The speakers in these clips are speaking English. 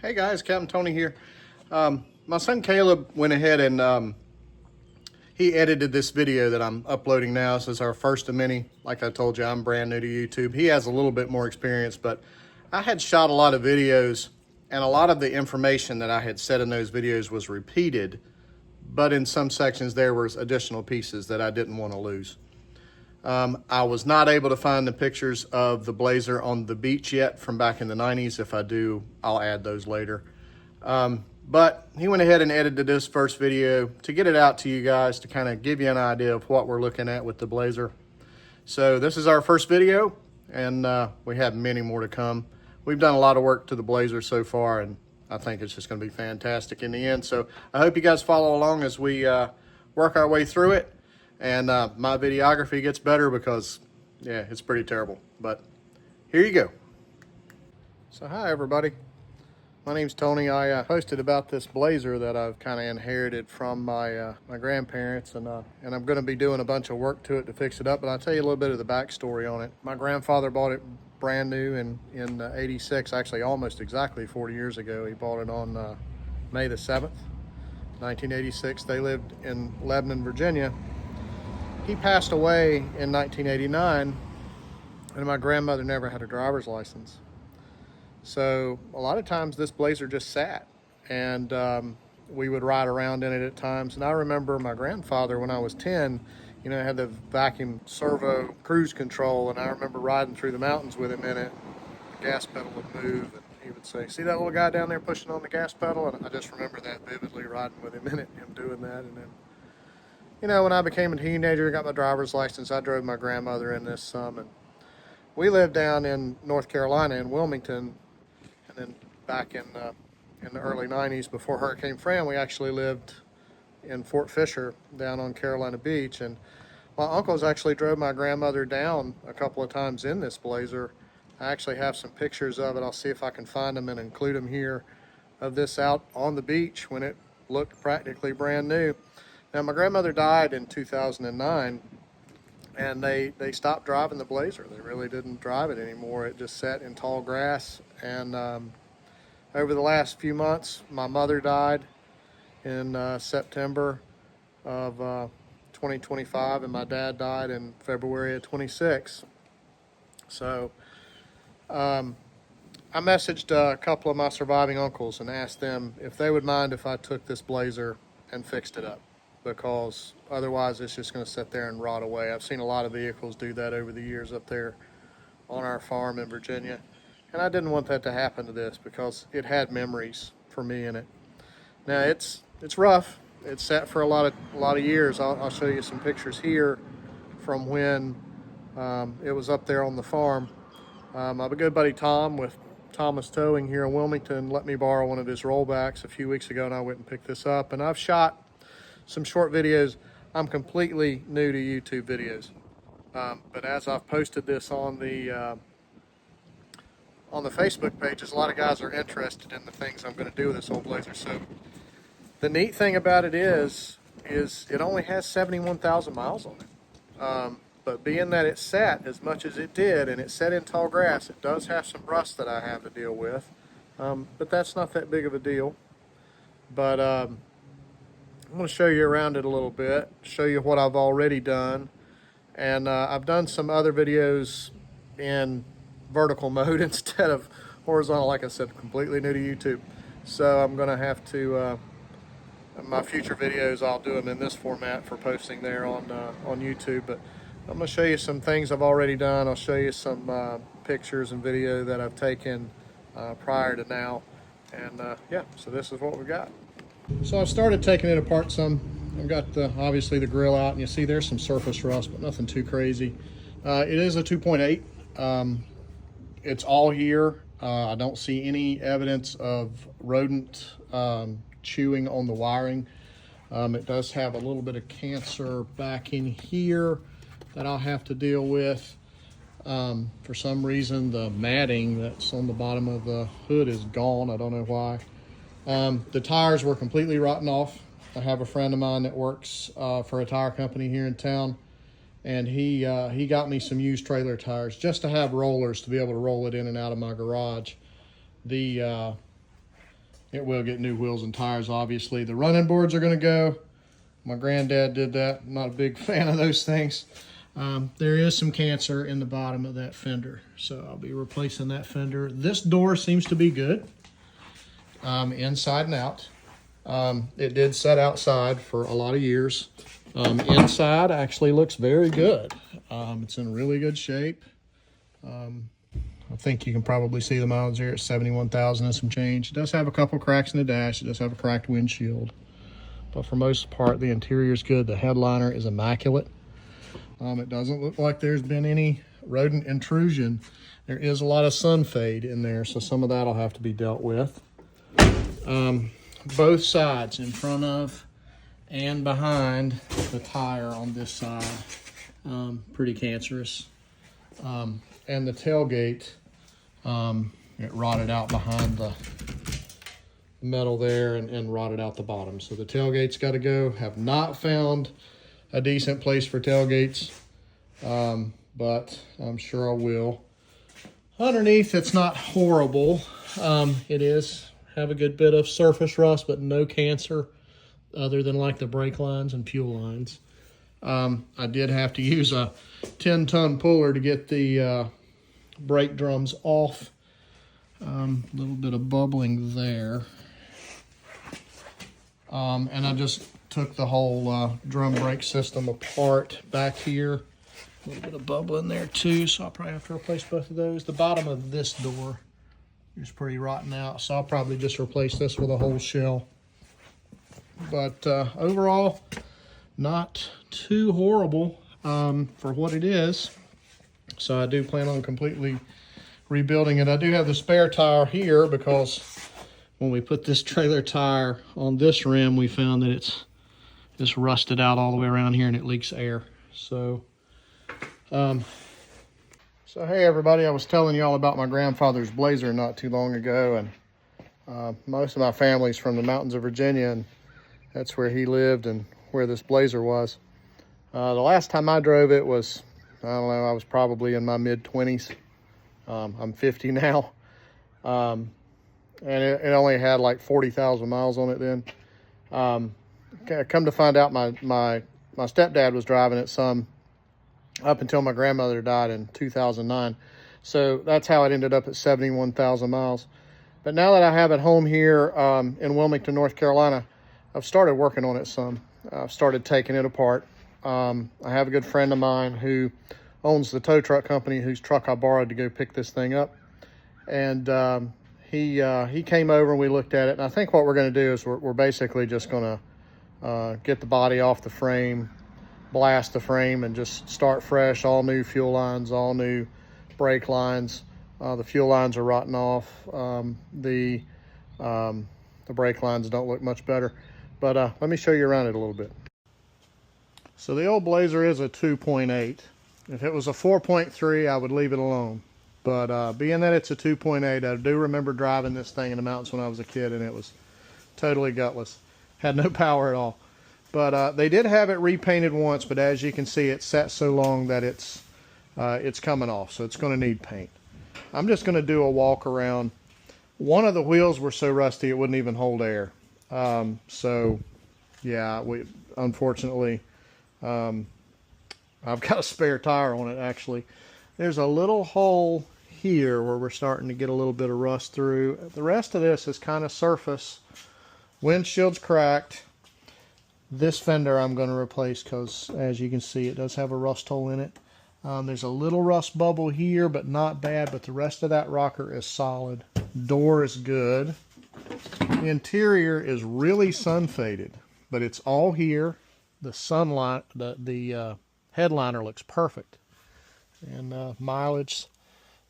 Hey guys, Captain Tony here. My son Caleb went ahead and he edited this video that I'm uploading now. This is our first of many. Like I told you, I'm brand new to YouTube. He has a little bit more experience, but I had shot a lot of videos and a lot of the information that I had said in those videos was repeated, but in some sections there was additional pieces that I didn't want to lose. I was not able to find the pictures of the Blazer on the beach yet from back in the 90s. If I do, I'll add those later. But he went ahead and edited this first video to get it out to you guys to kind of give you an idea of what we're looking at with the Blazer. So this is our first video, and we have many more to come. We've done a lot of work to the Blazer so far, and I think it's just going to be fantastic in the end. So I hope you guys follow along as we work our way through it. And my videography gets better because, yeah, it's pretty terrible. But here you go. So hi, everybody. My name's Tony. I posted about this Blazer that I've kind of inherited from my grandparents, and I'm going to be doing a bunch of work to it to fix it up. But I'll tell you a little bit of the backstory on it. My grandfather bought it brand new in '86, actually almost exactly 40 years ago. He bought it on May the 7th, 1986. They lived in Lebanon, Virginia. He passed away in 1989, and my grandmother never had a driver's license. So a lot of times this Blazer just sat, and we would ride around in it at times. And I remember my grandfather, when I was 10, you know, had the vacuum servo cruise control, and I remember riding through the mountains with him in it. The gas pedal would move, and he would say, "See that little guy down there pushing on the gas pedal?" And I just remember that vividly, riding with him in it, him doing that. And then, you know, when I became a teenager, got my driver's license, I drove my grandmother in this some, and we lived down in North Carolina in Wilmington, and then back in the early 90s, before Hurricane Fran, we actually lived in Fort Fisher down on Carolina Beach, and my uncles actually drove my grandmother down a couple of times in this Blazer. I actually have some pictures of it. I'll see if I can find them and include them here, of this out on the beach when it looked practically brand new. Now, my grandmother died in 2009, and they stopped driving the Blazer. They really didn't drive it anymore. It just sat in tall grass. And over the last few months, my mother died in September of 2025, and my dad died in February of 26. So I messaged a couple of my surviving uncles and asked them if they would mind if I took this Blazer and fixed it up, because otherwise it's just going to sit there and rot away. I've seen a lot of vehicles do that over the years up there on our farm in Virginia, and I didn't want that to happen to this because it had memories for me in it. Now it's rough. It's sat for a lot of years. I'll show you some pictures here from when it was up there on the farm. My good buddy Tom with Thomas Towing here in Wilmington let me borrow one of his rollbacks a few weeks ago, and I went and picked this up, and I've shot some short videos. I'm completely new to YouTube videos, but as I've posted this on the Facebook pages, a lot of guys are interested in the things I'm going to do with this old Blazer. So the neat thing about it is it only has 71,000 miles on it. But being that it sat as much as it did, and it sat in tall grass, it does have some rust that I have to deal with. But that's not that big of a deal. But I'm going to show you around it a little bit, show you what I've already done. And I've done some other videos in vertical mode instead of horizontal. Like I said, completely new to YouTube. So I'm going to have to, my future videos, I'll do them in this format for posting there on YouTube. But I'm going to show you some things I've already done. I'll show you some pictures and video that I've taken prior to now. And yeah, so this is what we got. So I've started taking it apart some. I've got obviously the grill out, and you see there's some surface rust, but nothing too crazy. It is a 2.8. It's all here. I don't see any evidence of rodent chewing on the wiring. It does have a little bit of cancer back in here that I'll have to deal with. For some reason, the matting that's on the bottom of the hood is gone. I don't know why. The tires were completely rotten off. I have a friend of mine that works for a tire company here in town, and he got me some used trailer tires just to have rollers to be able to roll it in and out of my garage. The it will get new wheels and tires, obviously. The running boards are going to go. My granddad did that. I'm not a big fan of those things. There is some cancer in the bottom of that fender, so I'll be replacing that fender. This door seems to be good, inside and out. It did set outside for a lot of years. Inside actually looks very good. It's in really good shape. I think you can probably see the mileage here at 71,000 and some change. It does have a couple cracks in the dash. It does have a cracked windshield. But for most part, the interior is good. The headliner is immaculate. It doesn't look like there's been any rodent intrusion. There is a lot of sun fade in there, so some of that will have to be dealt with. Both sides, in front of and behind the tire on this side, pretty cancerous. And the tailgate, it rotted out behind the metal there and rotted out the bottom. So the tailgate's got to go. Have not found a decent place for tailgates, but I'm sure I will. Underneath, it's not horrible. It is have a good bit of surface rust, but no cancer other than like the brake lines and fuel lines. I did have to use a 10-ton puller to get the brake drums off. A little bit of bubbling there. And I just took the whole drum brake system apart back here. A little bit of bubbling there too, so I'll probably have to replace both of those. The bottom of this door is pretty rotten out, so I'll probably just replace this with a whole shell. But overall, not too horrible for what it is. So I do plan on completely rebuilding it. I do have the spare tire here because when we put this trailer tire on this rim, we found that it's just rusted out all the way around here and it leaks air. So hey everybody, I was telling y'all about my grandfather's Blazer not too long ago, and most of my family's from the mountains of Virginia, and that's where he lived and where this Blazer was. The last time I drove it was, I don't know, I was probably in my mid-20s. I'm 50 now. And it only had like 40,000 miles on it then. Come to find out, my stepdad was driving it some up until my grandmother died in 2009. So that's how it ended up at 71,000 miles. But now that I have it home here in Wilmington, North Carolina, I've started working on it some. I've started taking it apart. I have a good friend of mine who owns the tow truck company whose truck I borrowed to go pick this thing up. And he came over and we looked at it. And I think what we're going to do is we're basically just going to get the body off the frame, blast the frame, and just start fresh. All new fuel lines, all new brake lines. The fuel lines are rotting off. The brake lines don't look much better. But let me show you around it a little bit. So the old Blazer is a 2.8. If it was a 4.3, I would leave it alone. But being that it's a 2.8, I do remember driving this thing in the mountains when I was a kid, and it was totally gutless. Had no power at all. But they did have it repainted once, but as you can see, it's sat so long that it's coming off, so it's going to need paint. I'm just going to do a walk around. One of the wheels were so rusty it wouldn't even hold air. So yeah, unfortunately, I've got a spare tire on it actually. There's a little hole here where we're starting to get a little bit of rust through. The rest of this is kind of surface. Windshield's cracked. This fender I'm going to replace because, as you can see, it does have a rust hole in it. There's a little rust bubble here, but not bad. But the rest of that rocker is solid. Door is good. The interior is really sun faded, but it's all here. The sunlight, the headliner looks perfect. And mileage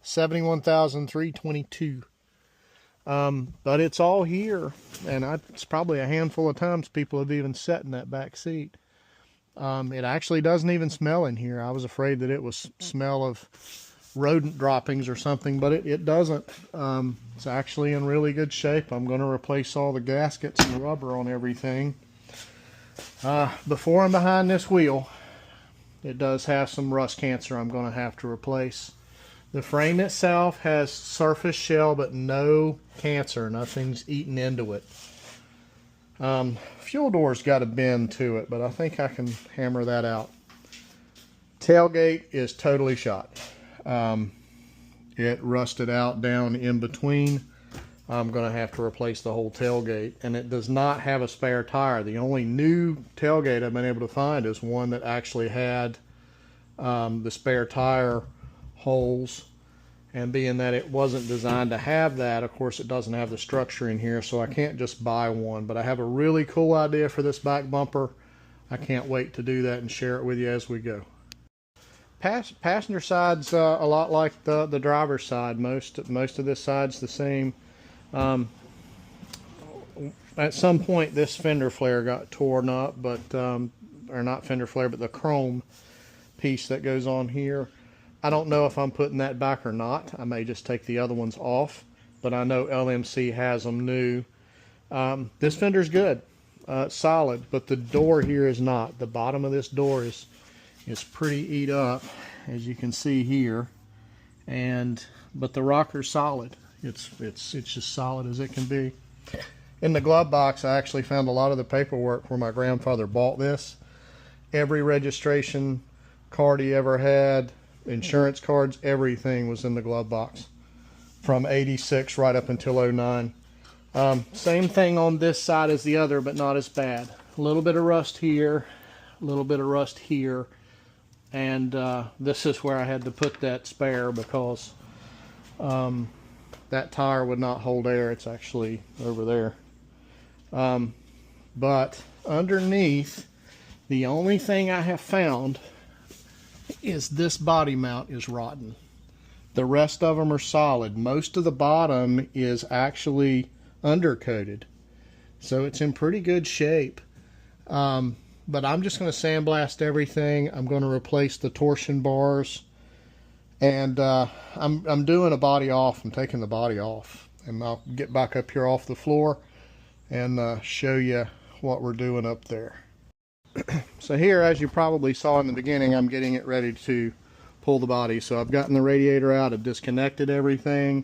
71,322. But it's all here, and it's probably a handful of times people have even sat in that back seat. It actually doesn't even smell in here. I was afraid that it was smell of rodent droppings or something, but it doesn't. It's actually in really good shape. I'm going to replace all the gaskets and the rubber on everything. Before and behind this wheel, it does have some rust cancer I'm going to have to replace. The frame itself has surface shell, but no cancer. Nothing's eaten into it. Fuel door's got a bend to it, but I think I can hammer that out. Tailgate is totally shot. It rusted out down in between. I'm going to have to replace the whole tailgate, and it does not have a spare tire. The only new tailgate I've been able to find is one that actually had the spare tire holes, and being that it wasn't designed to have that, of course it doesn't have the structure in here, so I can't just buy one. But I have a really cool idea for this back bumper. I can't wait to do that and share it with you as we go. Passenger side's a lot like the driver's side. Most of this side's the same. At some point this fender flare got torn up, but or not fender flare, but the chrome piece that goes on here. I don't know if I'm putting that back or not. I may just take the other ones off, but I know LMC has them new. This fender's good. It's solid, but the door here is not. The bottom of this door is pretty eat up, as you can see here, but the rocker's solid. It's just solid as it can be. In the glove box, I actually found a lot of the paperwork where my grandfather bought this. Every registration card he ever had, insurance cards, everything was in the glove box from 86 right up until 09. Same thing on this side as the other, but not as bad. A little bit of rust here, a little bit of rust here, and this is where I had to put that spare because that tire would not hold air. It's actually over there. But underneath, the only thing I have found is this body mount is rotten. The rest of them are solid. Most of the bottom is actually undercoated, so it's in pretty good shape. But I'm just going to sandblast everything. I'm going to replace the torsion bars, and I'm doing a body off. I'm taking the body off, and I'll get back up here off the floor and show you what we're doing up there. So here, as you probably saw in the beginning, I'm getting it ready to pull the body. So I've gotten the radiator out, I've disconnected everything.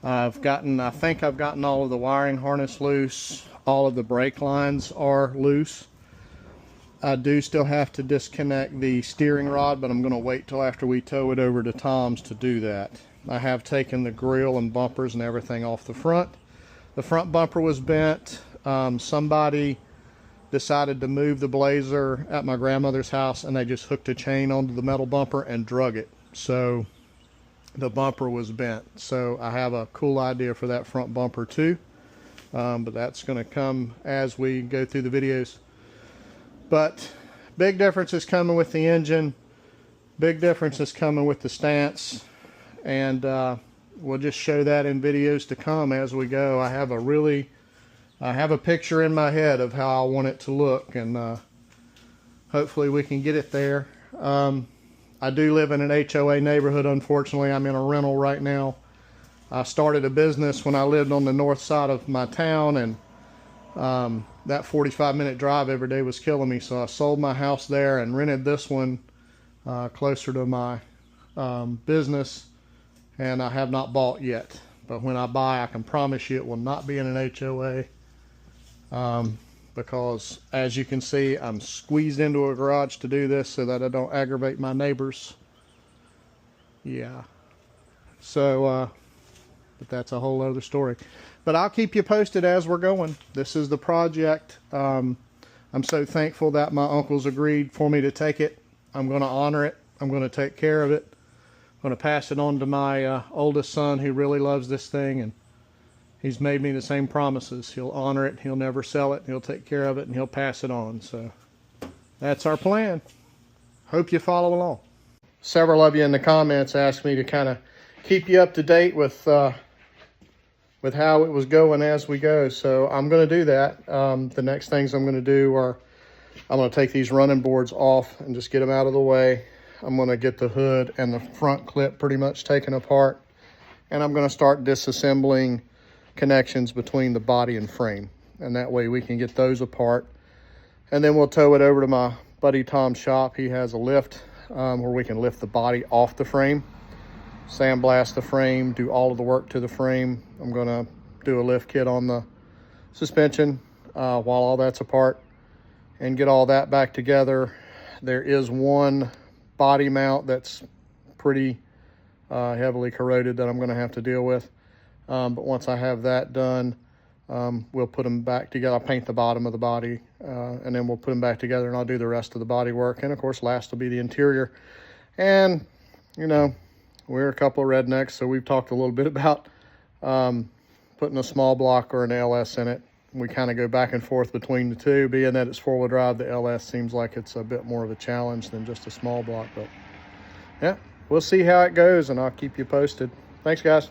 I think I've gotten all of the wiring harness loose. All of the brake lines are loose. I do still have to disconnect the steering rod, but I'm going to wait till after we tow it over to Tom's to do that. I have taken the grill and bumpers and everything off the front. The front bumper was bent. Somebody decided to move the Blazer at my grandmother's house, and they just hooked a chain onto the metal bumper and drug it. So the bumper was bent. So I have a cool idea for that front bumper too. But that's going to come as we go through the videos. But big difference is coming with the engine. Big difference is coming with the stance. And we'll just show that in videos to come as we go. I have a picture in my head of how I want it to look, and hopefully we can get it there. I do live in an HOA neighborhood. Unfortunately, I'm in a rental right now. I started a business when I lived on the north side of my town, and that 45-minute drive every day was killing me, so I sold my house there and rented this one closer to my business, and I have not bought yet. But when I buy, I can promise you it will not be in an HOA. Because as you can see, I'm squeezed into a garage to do this so that I don't aggravate my neighbors. Yeah. So, but that's a whole other story. But I'll keep you posted as we're going. This is the project. I'm so thankful that my uncles agreed for me to take it. I'm going to honor it. I'm going to take care of it. I'm going to pass it on to my oldest son, who really loves this thing, and he's made me the same promises. He'll honor it, he'll never sell it, he'll take care of it, and he'll pass it on. So that's our plan. Hope you follow along. Several of you in the comments asked me to kind of keep you up to date with how it was going as we go. So I'm going to do that. The next things I'm going to do are I'm going to take these running boards off and just get them out of the way. I'm going to get the hood and the front clip pretty much taken apart, and I'm going to start disassembling connections between the body and frame, and that way we can get those apart, and then we'll tow it over to my buddy Tom's shop. He has a lift where we can lift the body off the frame, sandblast the frame, do all of the work to the frame. I'm gonna do a lift kit on the suspension while all that's apart and get all that back together. There is one body mount that's pretty heavily corroded that I'm gonna have to deal with. But once I have that done, we'll put them back together. I'll paint the bottom of the body and then we'll put them back together, and I'll do the rest of the body work. And of course, last will be the interior. And you know, we're a couple of rednecks, so we've talked a little bit about putting a small block or an LS in it. We kind of go back and forth between the two. Being that it's four-wheel drive, the LS seems like it's a bit more of a challenge than just a small block. But yeah, we'll see how it goes, and I'll keep you posted. Thanks, guys.